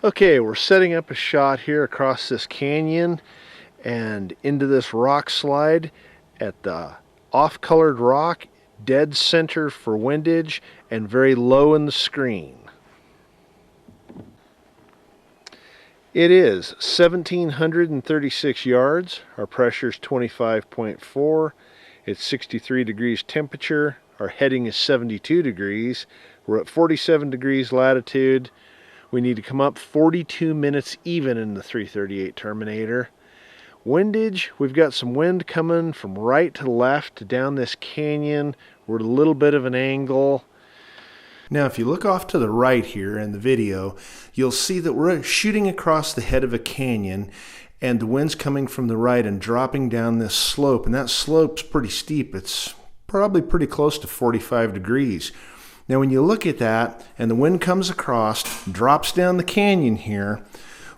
Okay, we're setting up a shot here across this canyon and into this rock slide at the off-colored rock, dead center for windage, and very low in the screen. It is 1,736 yards. Our pressure is 25.4. It's 63 degrees temperature. Our heading is 72 degrees. We're at 47 degrees latitude. We need to come up 42 minutes even in the 338 Terminator. Windage, we've got some wind coming from right to left down this canyon. We're at a little bit of an angle. Now if you look off to the right here in the video, you'll see that we're shooting across the head of a canyon and the wind's coming from the right and dropping down this slope, and that slope's pretty steep. It's probably pretty close to 45 degrees. Now when you look at that and the wind comes across, drops down the canyon here,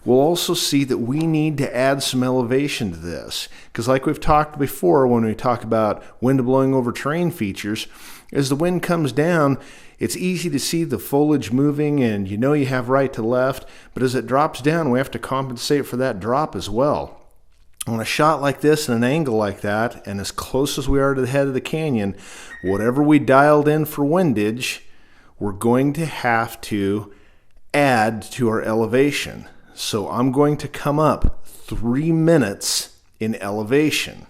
we'll also see that we need to add some elevation to this. Because like we've talked before when we talk about wind blowing over terrain features, as the wind comes down, it's easy to see the foliage moving and you know you have right to left, but as it drops down, we have to compensate for that drop as well. On a shot like this and an angle like that, and as close as we are to the head of the canyon, whatever we dialed in for windage, we're going to have to add to our elevation. So I'm going to come up 3 minutes in elevation.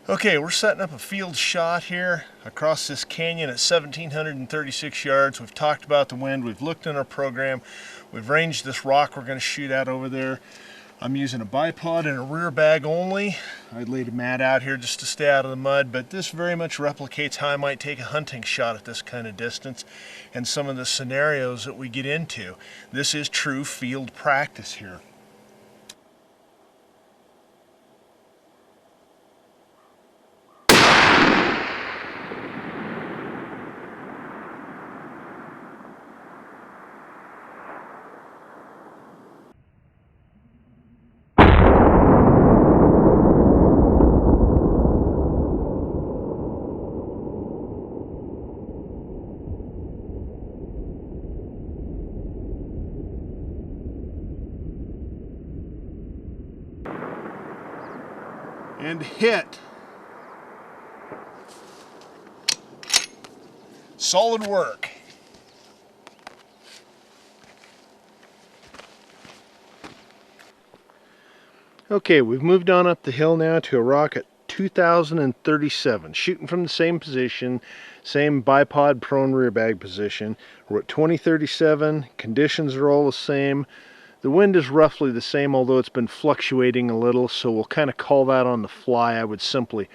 Okay, we're setting up a field shot here across this canyon at 1,736 yards. We've talked about the wind, we've looked in our program, we've ranged this rock we're going to shoot at over there. I'm using a bipod and a rear bag only. I laid a mat out here just to stay out of the mud, but this very much replicates how I might take a hunting shot at this kind of distance and some of the scenarios that we get into. This is true field practice here. And hit. Solid work. Okay, we've moved on up the hill now to a rock at 2,037, shooting from the same position, same bipod prone rear bag position. We're at 2037, conditions are all the same. The wind is roughly the same, although it's been fluctuating a little, so we'll kind of call that on the fly. I would simply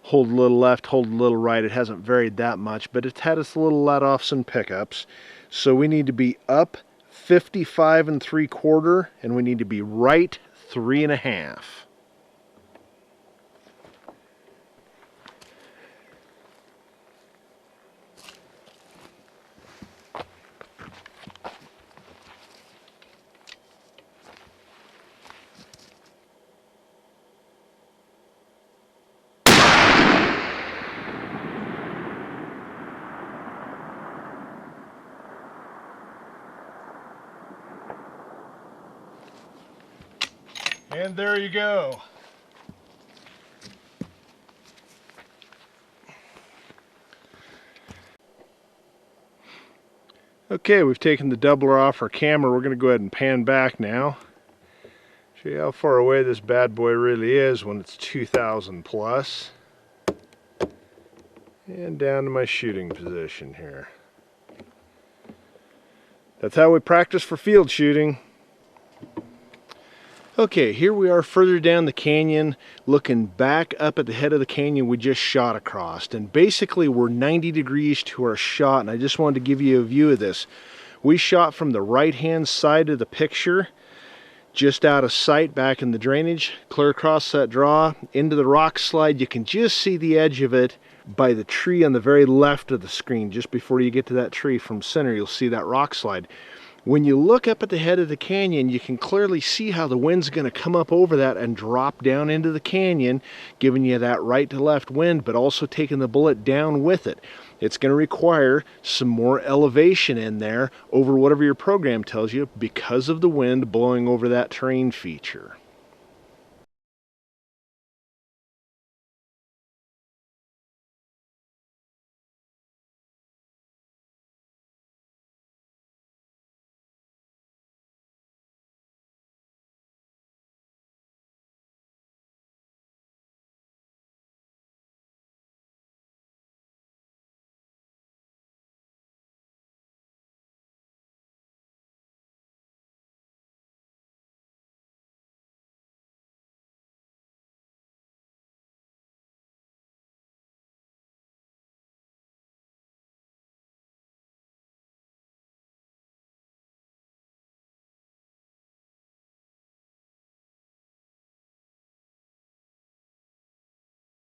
hold a little left, hold a little right. It hasn't varied that much, but it's had its little let-offs and pickups. So we need to be up 55 3/4, and we need to be right 3 1/2. And there you go. Okay, we've taken the doubler off our camera. We're going to go ahead and pan back now. Show you how far away this bad boy really is when it's 2,000 plus. And down to my shooting position here. That's how we practice for field shooting. Okay, here we are further down the canyon, looking back up at the head of the canyon we just shot across. And basically we're 90 degrees to our shot, and I just wanted to give you a view of this. We shot from the right-hand side of the picture, just out of sight back in the drainage, clear across that draw, into the rock slide. You can just see the edge of it by the tree on the very left of the screen. Just before you get to that tree from center, you'll see that rock slide. When you look up at the head of the canyon, you can clearly see how the wind's going to come up over that and drop down into the canyon, giving you that right to left wind, but also taking the bullet down with it. It's going to require some more elevation in there over whatever your program tells you because of the wind blowing over that terrain feature.